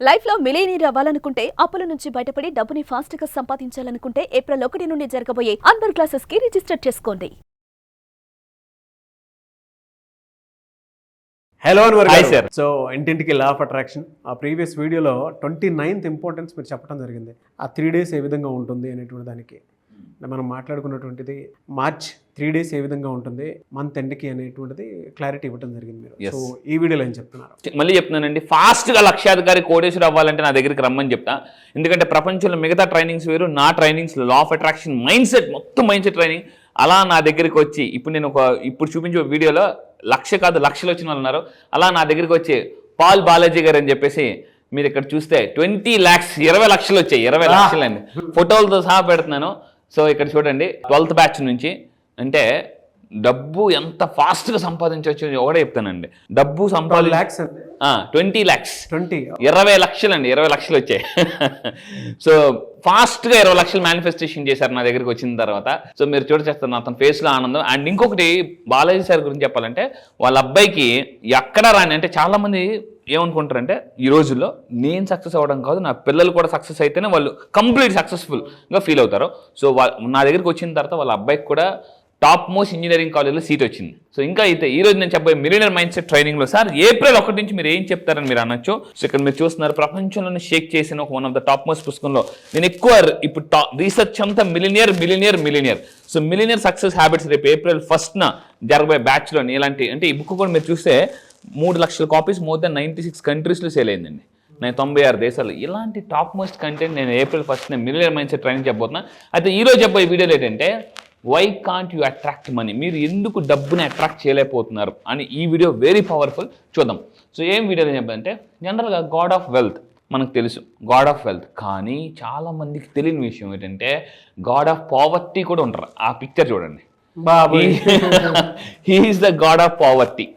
Life లో millionaire అవ్వాలనుకుంటే అప్పుల నుంచి బయటపడి డబ్బుని ఫాస్ట్ గా సంపాదించాలనుకుంటే ఏప్రిల్ 1 నుండి జరగబోయే అన్వర్ క్లాసెస్ కి రిజిస్టర్ చేసుకోండి. హలో అన్వర్ హాయ్ గారు. సార్. సో ఇంటింటికి లా ఆఫ్ అట్రాక్షన్ ఆ ప్రీవియస్ వీడియోలో 29th ఇంపార్టెన్స్ మీరు చెప్పడం జరిగింది. ఆ 3 days ఏ విధంగా ఉంటుంది అనేటువంటి దానికి మనం మాట్లాడుకున్నటువంటిది మార్చ్ 3 days ఏ విధంగా ఉంటుంది మంత్ ఎండ్కి అనేటువంటిది క్లారిటీ ఇవ్వడం జరిగింది మీరు. Yes. సో ఈ వీడియోలో ఏం చెప్తున్నారు? మళ్ళీ చెప్తున్నానండి, ఫాస్ట్గా లక్షాధికారి కోటేశ్వర అవ్వాలంటే నా దగ్గరికి రమ్మని చెప్తా. ఎందుకంటే ప్రపంచంలో మిగతా ట్రైనింగ్స్ వేరు, నా trainings law of attraction mind set మొత్తం మైండ్ సెట్ ట్రైనింగ్. అలా నా దగ్గరికి వచ్చి ఇప్పుడు నేను ఇప్పుడు చూపించే వీడియోలో 1,00,000 కాదు లక్షలు వచ్చిన వాళ్ళు ఉన్నారు. అలా నా దగ్గరికి వచ్చి పాల్ బాలాజీ గారు అని చెప్పేసి మీరు ఇక్కడ చూస్తే 20 lakhs 20 లక్షలు వచ్చాయి. 20 లక్షలు అండి, ఫోటోలతో సహా పెడుతున్నాను. సో ఇక్కడ చూడండి 12th బ్యాచ్ నుంచి. అంటే డబ్బు ఎంత ఫాస్ట్గా సంపాదించవచ్చు ఒకటే చెప్తానండి. డబ్బు lakhs అండి. 20 lakhs 20 20 లక్షలు అండి, 20 లక్షలు వచ్చాయి. సో ఫాస్ట్గా 20 లక్షలు మేనిఫెస్టేషన్ చేశారు నా దగ్గరికి వచ్చిన తర్వాత. సో మీరు చూడచేస్తారు అతని ఫేస్లో ఆనందం. అండ్ ఇంకొకటి బాలాజీ సార్ గురించి చెప్పాలంటే వాళ్ళ అబ్బాయికి ఎక్కడ రాని, అంటే చాలామంది ఏమనుకుంటారంటే ఈ రోజుల్లో నేను సక్సెస్ అవ్వడం కాదు, నా పిల్లలు కూడా సక్సెస్ అయితేనే వాళ్ళు కంప్లీట్ సక్సెస్ఫుల్గా ఫీల్ అవుతారు. సో నా దగ్గరికి వచ్చిన తర్వాత వాళ్ళ అబ్బాయికి కూడా టాప్ మోస్ట్ ఇంజనీరింగ్ కాలేజ్లో సీట్ వచ్చింది. సో ఇంకా అయితే ఈ రోజు నేను చెప్పబోయే మిలియనర్ మైండ్ సెట్ ట్రైనింగ్లో సార్ ఏప్రిల్ 1 నుంచి మీరు ఏం చెప్తారని మీరు అనొచ్చు. సో ఇక్కడ మీరు చూస్తున్నారు ప్రపంచంలోనే షేక్ చేసిన ఒక one of the top most పుస్తకంలో నేను ఎక్కువ ఇప్పుడు రీసెర్చ్ అంతా millionaire. So millionaire success habits రేపు ఏప్రిల్ 1న జరగబోయే బ్యాచ్లో ఇలాంటి, అంటే ఈ బుక్ కూడా మీరు చూస్తే 3 లక్షల కాపీస్ మోర్ దెన్ 96 కంట్రీస్లో సేల్ అయిందండి. నేను 96 దేశాలు. ఇలాంటి టాప్ మోస్ట్ కంటెంట్ నేను ఏప్రిల్ 1న మిలియనర్ మైండ్ సెట్ ట్రైనింగ్ చెప్పబోతున్నా. అయితే ఈ రోజు చెప్పబోయే వీడియోలో ఏంటంటే why can't you attract money, మీరు ఎందుకు డబ్బుని అట్రాక్ట్ చేయలేకపోతున్నారు అని ఈ వీడియో వెరీ పవర్ఫుల్. చూద్దాం. సో ఏం వీడియో చెప్పాలంటే జనరల్గా గాడ్ ఆఫ్ వెల్త్ మనకు తెలుసు, గాడ్ ఆఫ్ వెల్త్. కానీ చాలా మందికి తెలియని విషయం ఏంటంటే గాడ్ ఆఫ్ పావర్టీ కూడా ఉంటారు. ఆ పిక్చర్ చూడండి, he is the God of poverty.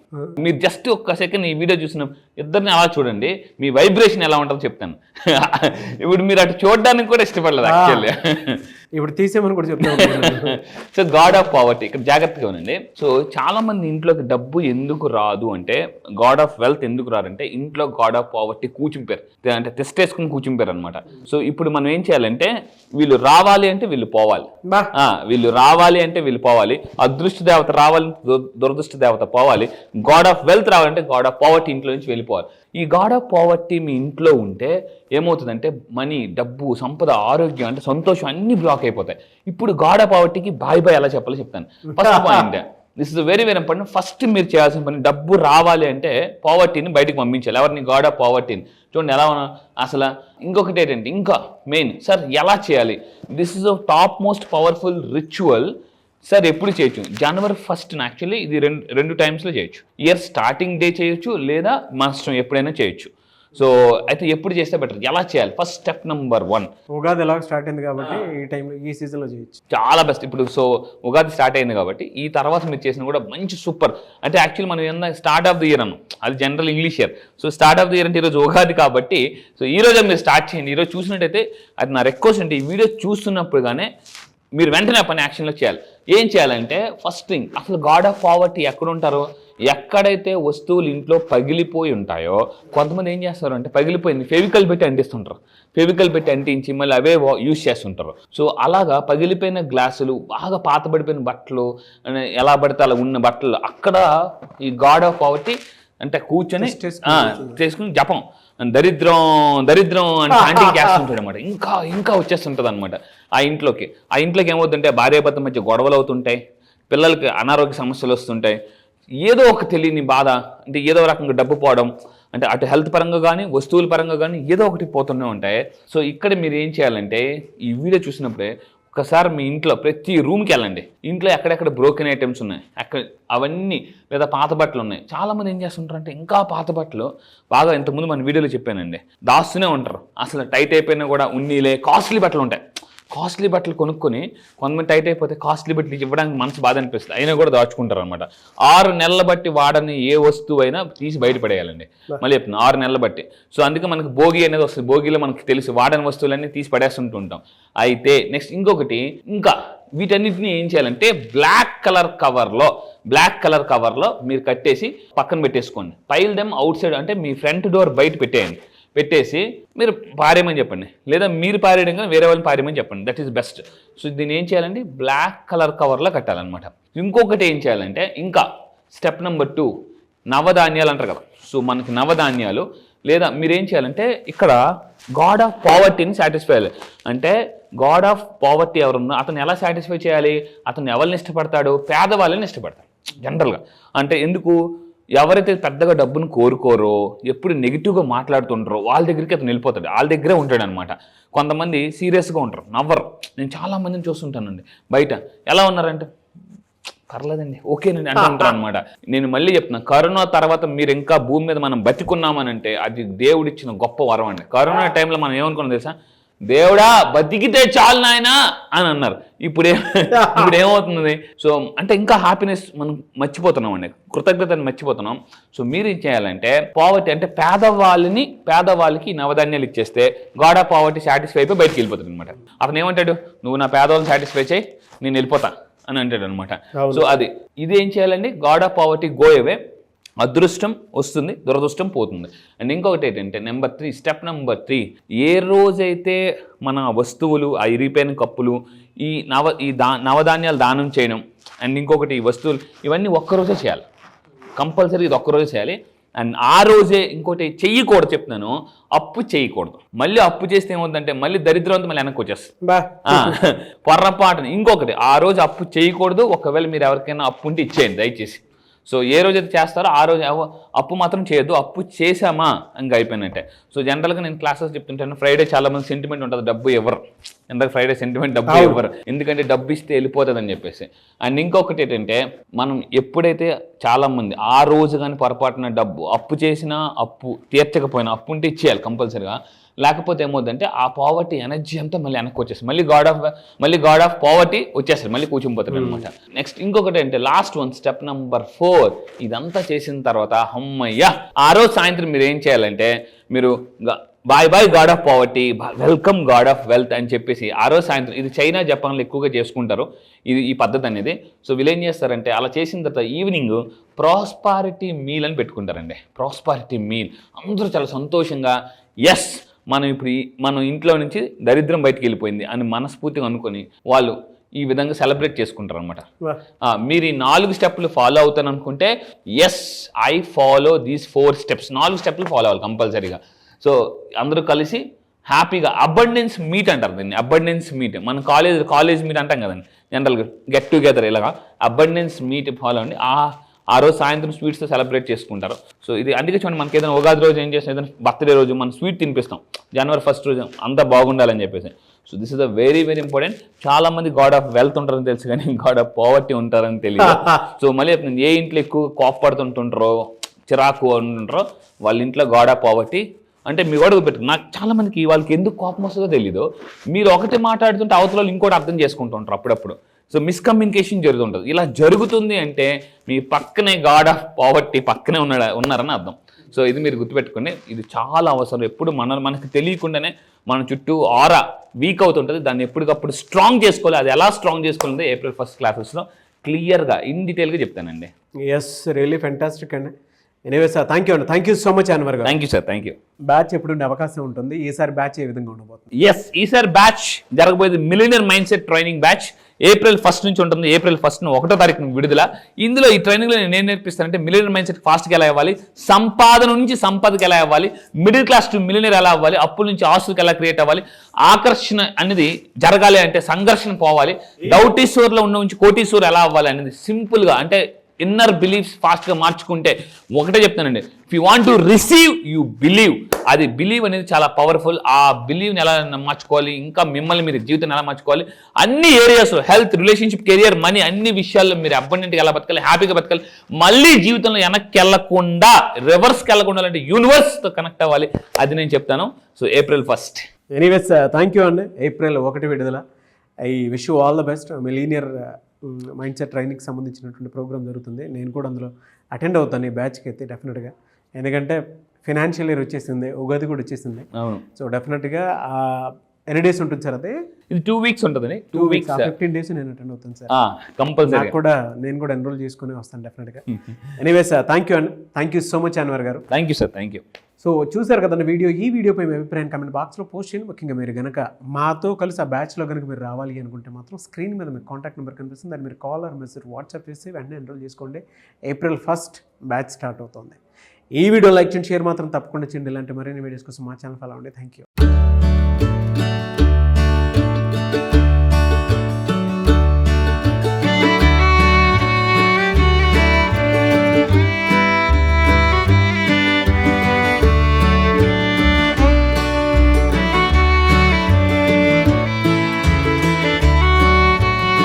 మీరు జస్ట్ ఒక్క సెకండ్ ఈ వీడియో చూసిన ఇద్దరిని అలా చూడండి, మీ వైబ్రేషన్ ఎలా ఉంటుందో చెప్తాను. ఇప్పుడు మీరు అటు చూడడానికి కూడా ఇష్టపడలేదు యాక్చువల్లీ. ఇప్పుడు తీసేమని కూడా చెప్తాను. సో గాడ్ ఆఫ్ పావర్టీ ఇక్కడ జాగ్రత్తగా ఉండండి. సో చాలా మంది ఇంట్లోకి డబ్బు ఎందుకు రాదు అంటే, గాడ్ ఆఫ్ వెల్త్ ఎందుకు రారంటే ఇంట్లో గాడ్ ఆఫ్ పావర్టీ కూర్చుంపారు, అంటే తెస్టేసుకుని కూర్చుంపారు అనమాట. సో ఇప్పుడు మనం ఏం చేయాలంటే వీళ్ళు రావాలి అంటే వీళ్ళు పోవాలి, వీళ్ళు రావాలి అంటే వీళ్ళు పోవాలి. అదృష్ట దేవత రావాలి, దురదృష్ట దేవత పోవాలి. గాడ్ ఆఫ్ వెల్త్ రావాలంటే గాడ్ ఆఫ్ పావర్టీ ఇంట్లో నుంచి వెళ్ళిపోవాలి. ఈ గాడ్ ఆఫ్ పావర్టీ మీ ఇంట్లో ఉంటే ఏమవుతుందంటే మనీ, డబ్బు, సంపద, ఆరోగ్యం, అంటే సంతోషం అన్ని బ్లాక్ అయిపోతాయి. ఇప్పుడు గాడ్ ఆఫ్ పావర్టీకి బాయ్ ఎలా చెప్పాలో చెప్తాను. First point, this is very very important. First మీరు చేయాల్సిన పని, డబ్బు రావాలి అంటే పావర్టీని బయటకు పంపించాలి. ఎవరిని? గాడ్ ఆఫ్ పావర్టీని. చూడండి ఎలా అసలు. ఇంకొకటి ఏంటంటే ఇంకా మెయిన్, సార్ ఎలా చేయాలి? This is a top most powerful ritual. Sir ఎప్పుడు చేయొచ్చు? January 1st యాక్చువల్లీ ఇది రెండు టైమ్స్లో చేయొచ్చు. ఇయర్ స్టార్టింగ్ డే చేయొచ్చు, లేదా మాస్టర్ ఎప్పుడైనా చేయొచ్చు. సో అయితే ఎప్పుడు చేస్తే బెటర్, ఎలా చేయాలి? ఫస్ట్ స్టెప్ నెంబర్ 1, ఉగాది ఎలా స్టార్ట్ అయింది కాబట్టి ఈ టైంలో ఈ సీజన్లో చేయొచ్చు. చాలా బెస్ట్. ఇప్పుడు సో ఉగాది స్టార్ట్ అయింది కాబట్టి ఈ తర్వాత మీరు చేసిన కూడా మంచి సూపర్. అంటే యాక్చువల్లీ మనం ఏమన్నా స్టార్ట్ ఆఫ్ ది ఇయర్ అన్నాం, అది general English year. So start of the year అంటే ఈరోజు ఉగాది కాబట్టి సో ఈ రోజే మీరు స్టార్ట్ చేయండి. ఈరోజు చూసినట్టయితే అది నా రిక్వెస్ట్. అంటే ఈ వీడియో చూస్తున్నప్పుడుగానే మీరు వెంటనే పని యాక్షన్లో చేయాలి. ఏం చేయాలంటే ఫస్ట్ థింగ్, అసలు గాడ్ ఆఫ్ పావర్టీ ఎక్కడ ఉంటారో, ఎక్కడైతే వస్తువులు ఇంట్లో పగిలిపోయి ఉంటాయో, కొంతమంది ఏం చేస్తారు అంటే పగిలిపోయింది ఫెవికల్ పెట్టి అంటిస్తుంటారు. ఫెవికల్ పెట్టి అంటించి మళ్ళీ అవే యూజ్ చేస్తుంటారు. సో అలాగా పగిలిపోయిన గ్లాసులు, బాగా పాతబడిపోయిన బట్టలు, ఎలా పడితే అలా ఉన్న బట్టలు, అక్కడ ఈ గాడ్ ఆఫ్ పావర్టీ అంటే కూర్చొని చేసుకుని జపం, దరిద్రం అంటే చాంటింగ్ చేస్తుంటాడు అనమాట. ఇంకా వచ్చేస్తుంటుంది అనమాట ఆ ఇంట్లోకి. ఏమవుతుంటే భార్యాభర్త మధ్య గొడవలు అవుతుంటాయి, పిల్లలకి అనారోగ్య సమస్యలు వస్తుంటాయి, ఏదో ఒక తెలియని బాధ, అంటే ఏదో రకంగా డబ్బు పోవడం, అంటే అటు హెల్త్ పరంగా కానీ వస్తువుల పరంగా కానీ ఏదో ఒకటి పోతూనే ఉంటాయి. సో ఇక్కడ మీరు ఏం చేయాలంటే ఈ వీడియో చూసినప్పుడే ఒకసారి మీ ఇంట్లో ప్రతి రూమ్కి వెళ్ళండి. ఇంట్లో ఎక్కడెక్కడ బ్రోకెన్ ఐటమ్స్ ఉన్నాయి అక్కడ అవన్నీ, లేదా పాత బట్టలు ఉన్నాయి. చాలామంది ఏం చేస్తుంటారంటే ఇంకా పాత బట్టలు బాగా ఇంతకుముందు మన వీడియోలో చెప్పానండి దాస్తూనే ఉంటారు. అసలు టైట్ అయిపోయినా కూడా ఉన్నీలే కాస్ట్లీ బట్టలు ఉంటాయి. కాస్ట్లీ బట్టలు కొనుక్కొని కొంతమంది టైట్ అయిపోతే కాస్ట్లీ బట్టలు ఇవ్వడానికి మనసు బాధ అనిపిస్తుంది, అయినా కూడా దాచుకుంటారు అనమాట. 6 నెలల బట్టి వాడని ఏ వస్తువు అయినా తీసి బయటపడేయాలండి. మళ్ళీ చెప్తున్నాను 6 నెలల బట్టి. సో అందుకే మనకి భోగి అనేది వస్తుంది, భోగిలో మనకి తెలిసి వాడని వస్తువులన్నీ తీసి పడేస్తుంటూ ఉంటాం. అయితే నెక్స్ట్ ఇంకొకటి, ఇంకా వీటన్నిటిని ఏం చేయాలంటే బ్లాక్ కలర్ కవర్లో మీరు కట్టేసి పక్కన పెట్టేసుకోండి. పైల్ దెమ్ అవుట్ సైడ్, అంటే మీ ఫ్రంట్ డోర్ బయట పెట్టేయండి. పెట్టేసి మీరు పారేయమని చెప్పండి, లేదా మీరు పారేయడం కానీ వేరే వాళ్ళని పారేయమని చెప్పండి. That is best. సో దీన్ని ఏం చేయాలంటే బ్లాక్ కలర్ కవర్లో కట్టాలన్నమాట. ఇంకొకటి ఏం చేయాలంటే ఇంకా స్టెప్ నెంబర్ 2 నవధాన్యాలు అంటారు కదా. సో మనకి నవధాన్యాలు లేదా మీరేం చేయాలంటే ఇక్కడ గాడ్ ఆఫ్ పావర్టీని సాటిస్ఫై చేయాలి. అంటే గాడ్ ఆఫ్ పావర్టీ ఎవరున్నా అతను ఎలా సాటిస్ఫై చేయాలి, అతను ఎవరిని ఇష్టపడతాడు, పేదవాళ్ళని ఇష్టపడతాడు జనరల్గా. అంటే ఎందుకు, ఎవరైతే పెద్దగా డబ్బును కోరుకోరో, ఎప్పుడు నెగిటివ్గా మాట్లాడుతుంటారో వాళ్ళ దగ్గరికి అతను వెళ్ళిపోతాడు, వాళ్ళ దగ్గరే ఉంటాడు అనమాట. కొంతమంది సీరియస్గా ఉంటారు, నవ్వరు. నేను చాలా మందిని చూస్తుంటానండి బయట, ఎలా ఉన్నారంటే పర్లేదండి ఓకేనండి అంటుంటారు అనమాట. నేను మళ్ళీ చెప్తున్నా, కరోనా తర్వాత మీరు ఇంకా భూమి మీద మనం బతికున్నామనంటే అది దేవుడిచ్చిన గొప్ప వరం అండి. కరోనా టైంలో మనం ఏమనుకున్నాం తెలుసా, దేవుడా బతికితే చాలు నాయనా అని అన్నారు. ఇప్పుడు ఏమవుతుంది, సో అంటే ఇంకా హ్యాపీనెస్ మనం మర్చిపోతున్నాం అండి, కృతజ్ఞతని మర్చిపోతున్నాం. సో మీరు ఏం చేయాలంటే పావర్టీ అంటే పేదవాళ్ళకి నవధాన్యాలు ఇచ్చేస్తే గాడ్ ఆఫ్ పావర్టీ సాటిస్ఫై అయిపోయి బయటికి వెళ్ళిపోతాడు అనమాట. అతను ఏమంటాడు, నువ్వు నా పేదవాళ్ళని సాటిస్ఫై చేయి, నేను వెళ్ళిపోతా అని అంటాడు అనమాట. సో ఇది ఏం చేయాలండి, God of poverty go away, అదృష్టం వస్తుంది, దురదృష్టం పోతుంది. అండ్ ఇంకొకటి ఏంటంటే స్టెప్ నెంబర్ 3 ఏ రోజైతే మన వస్తువులు, ఆ ఇరిగిపోయిన కప్పులు, ఈ నవధాన్యాలు దానం చేయడం, అండ్ ఇంకొకటి ఈ వస్తువులు ఇవన్నీ ఒక్కరోజే చేయాలి, కంపల్సరీ ఇది ఒక్కరోజే చేయాలి. అండ్ ఆ రోజే ఇంకోటి చెయ్యకూడదు చెప్తున్నాను, అప్పు చేయకూడదు. మళ్ళీ అప్పు చేస్తే ఏమవుతుందంటే మళ్ళీ దరిద్రం మళ్ళీ వెనక్కి వచ్చేస్తుంది పొర్రపాటుని. ఇంకొకటి ఆ రోజు అప్పు చేయకూడదు. ఒకవేళ మీరు ఎవరికైనా అప్పు ఉంటే ఇచ్చేయండి దయచేసి. సో ఏ రోజైతే చేస్తారో ఆ రోజు అప్పు మాత్రం చేయొద్దు. అప్పు చేసామా ఇంకా అయిపోయినట్టే. సో జనరల్గా నేను క్లాసెస్ చెప్తుంటాను, ఫ్రైడే చాలా మంది సెంటిమెంట్ ఉంటుంది, డబ్బు ఎవరు ఎందుకు ఫ్రైడే సెంటిమెంట్, డబ్బు ఎవరు, ఎందుకంటే డబ్బు ఇస్తే వెళ్ళిపోతుంది అని చెప్పేసి. అండ్ ఇంకొకటి ఏంటంటే మనం ఎప్పుడైతే చాలా మంది ఆ రోజు కానీ పొరపాటున డబ్బు అప్పు చేసినా, అప్పు తీర్చకపోయినా, అప్పు ఉంటే ఇచ్చేయాలి కంపల్సరీగా. లేకపోతే ఏమవుతుందంటే ఆ పావర్టీ ఎనర్జీ అంతా మళ్ళీ వెనక్కి వచ్చేస్తుంది, మళ్ళీ గాడ్ ఆఫ్ పావర్టీ వచ్చేస్తారు, మళ్ళీ కూర్చుంపోతారు అనమాట. నెక్స్ట్ ఇంకొకటి అంటే లాస్ట్ వన్ స్టెప్ నెంబర్ 4 ఇదంతా చేసిన తర్వాత అమ్మయ్య ఆ రోజు సాయంత్రం మీరు ఏం చేయాలంటే మీరు bye god of poverty, welcome god of wealth అని చెప్పేసి ఆ రోజు సాయంత్రం, ఇది చైనా జపాన్లో ఎక్కువగా చేసుకుంటారు ఈ పద్ధతి అనేది. సో వీళ్ళు ఏం చేస్తారంటే అలా చేసిన తర్వాత ఈవినింగ్ ప్రాస్పారిటీ మీల్ అని పెట్టుకుంటారండి. ప్రాస్పారిటీ మీల్ అందరూ చాలా సంతోషంగా, ఎస్ మనం ఇంట్లో నుంచి దరిద్రం బయటికి వెళ్ళిపోయింది అని మనస్ఫూర్తిగా అనుకొని వాళ్ళు ఈ విధంగా సెలబ్రేట్ చేసుకుంటారు అనమాట. మీరు ఈ 4 స్టెప్లు ఫాలో అవుతాను అనుకుంటే, yes I follow these 4 steps, 4 స్టెప్లు ఫాలో అవ్వాలి కంపల్సరీగా. సో అందరూ కలిసి హ్యాపీగా అబండెన్స్ మీట్ అంటారు దీన్ని, అబండెన్స్ మీట్. మనం కాలేజ్ మీట్ అంటాం కదండి జనరల్గా, గెట్ టుగెదర్ ఇలాగా అబండెన్స్ మీట్ ఫాలో అండి. ఆ రోజు సాయంత్రం స్వీట్స్తో సెలబ్రేట్ చేసుకుంటారు. సో ఇది అందుకే చూడండి, మనకి ఏదైనా ఉగాది రోజు ఏం చేస్తాం, ఏదైనా బర్త్డే రోజు మనం స్వీట్ తినిపిస్తాం, జనవరి 1 రోజు అంతా బాగుండాలని చెప్పేసి. So this is the very very important. చాలా మంది గాడ్ ఆఫ్ వెల్త్ ఉంటారని తెలుసు కానీ గాడ్ ఆఫ్ పావర్టీ ఉంటారని తెలియదు. సో మళ్ళీ ఏ ఇంట్లో ఎక్కువ కోపపడుతుంటుంటారో, చిరాకు ఉంటుంటారో వాళ్ళ ఇంట్లో గాడ్ ఆఫ్ పావర్టీ అంటే మీ గొడవ పెట్టు. నాకు చాలా మందికి వాళ్ళకి ఎందుకు కోపం వస్తుందో తెలీదు, మీరు ఒకటి మాట్లాడుతుంటే అవతల వాళ్ళు ఇంకోటి అర్థం చేసుకుంటూ ఉంటారు అప్పుడప్పుడు. సో మిస్కమ్యూనికేషన్ జరుగుతుంటుంది. ఇలా జరుగుతుంది అంటే మీ పక్కనే గాడ్ ఆఫ్ పావర్టీ పక్కనే ఉన్నారని అర్థం. సో ఇది మీరు గుర్తుపెట్టుకోండి, ఇది చాలా అవసరం. ఎప్పుడు మనకు తెలియకుండానే మన చుట్టూ ఆరా వీక్ అవుతుంటుంది, దాన్ని ఎప్పటికప్పుడు స్ట్రాంగ్ చేసుకోవాలి. అది ఎలా స్ట్రాంగ్ చేసుకోవాలంటే April 1 క్లాసెస్లో క్లియర్గా ఇన్ డీటెయిల్గా చెప్తానండి. ఎస్, రియల్లీ ఫెంటాస్టిక్ అండి. ఎనీవే సార్, థ్యాంక్ యూ అండి, thank you so much Anwar garu. Thank you sir, thank you. Batch ఎప్పుడు ఉండే అవకాశం ఉంటుంది, ఈసారి బ్యాచ్ ఏ విధంగా ఉండబోతుంది? ఎస్, ఈసారి బ్యాచ్ జరగబోయేది millionaire mind set training batch. April 1 నుంచి ఉంటుంది. April 1 1వ తారీఖున విడుదల. ఇందులో ఈ ట్రైనింగ్లో నేను నేర్పిస్తానంటే మిలియనర్ మైండ్ సెట్ ఫాస్ట్గా ఎలా అవ్వాలి, సంపాదన నుంచి సంపదకి ఎలా అవ్వాలి, మిడిల్ క్లాస్ టు మిలియనర్ ఎలా అవ్వాలి, అప్పుల నుంచి ఆస్తులకు ఎలా క్రియేట్ అవ్వాలి, ఆకర్షణ అనేది జరగాలి అంటే సంఘర్షణ పోవాలి, డౌటీశ్వర్లో ఉన్న నుంచి కోటీశ్వర్ ఎలా అవ్వాలి అనేది సింపుల్గా, అంటే ఇన్నర్ బిలీఫ్స్ ఫాస్ట్గా మార్చుకుంటే ఒకటే చెప్తానండి, if you want to receive you believe. అది బిలీవ్ అనేది చాలా పవర్ఫుల్. ఆ బిలీవ్ని ఎలా మార్చుకోవాలి, ఇంకా మిమ్మల్ని మీరు జీవితాన్ని ఎలా మార్చుకోవాలి, అన్ని areas, health, relationship, career, money, అన్ని విషయాల్లో మీరు అబండెంట్గా ఎలా బతకాలి, హ్యాపీగా బతకాలి, మళ్ళీ జీవితంలో వెనక్కి వెళ్లకుండా రివర్స్కి వెళ్ళకుండా అంటే యూనివర్స్తో కనెక్ట్ అవ్వాలి, అది నేను చెప్తాను. So April 1. Anyways thank you అండి. April 1 విడుదల. I wish you all the best. Millionaire mind set ట్రైనింగ్కి సంబంధించినటువంటి ప్రోగ్రామ్ జరుగుతుంది. నేను కూడా అందులో అటెండ్ అవుతాను ఈ బ్యాచ్కి అయితే డెఫినెట్గా, ఎందుకంటే ఫినాన్షియల్ ఇయర్ వచ్చేసింది, ఉగాది కూడా వచ్చేసింది. అవును. సో డెఫినెట్గా ఎన్ని డేస్ ఉంటుంది సార్ అది? ఇది 2 వీక్స్ ఉంటుందండి. 2 వీక్స్ 15 డేస్ నేను అటెండ్ అవుతాను సార్. కంపల్సరీ. నేను కూడా ఎన్రోల్ చేసుకుని వస్తాను డెఫినెట్గా. ఎనీవేస్ థ్యాంక్ యూ అండి, thank you so much Anwar garu. Thank you sir, thank you. So చూసారు కదండి వీడియో. ఈ వీడియోపై మీ అభిప్రాయం కామెంట్ బాక్స్లో పోస్ట్ చేయండి. ముఖ్యంగా మీరు కనుక మాతో కలిసి ఆ బ్యాచ్లో కనుక మీరు రావాలి అనుకుంటే మాత్రం స్క్రీన్ మీద మీకు కాంటాక్ట్ నెంబర్ కనిపిస్తుంది, దాన్ని మీరు కాల్ ఆర్ మెసేజ్ వాట్సాప్ చేసి వెంటనే ఎన్రోల్ చేసుకోండి. April 1st బ్యాచ్ స్టార్ట్ అవుతుంది. ఈ వీడియో లైక్ చేయండి, షేర్ మాత్రం తప్పకుండా చేయండి. ఇలాంటి మరిన్ని వీడియోస్ కోసం మా ఛానల్ ఫాలో అవ్వండి. Thank you.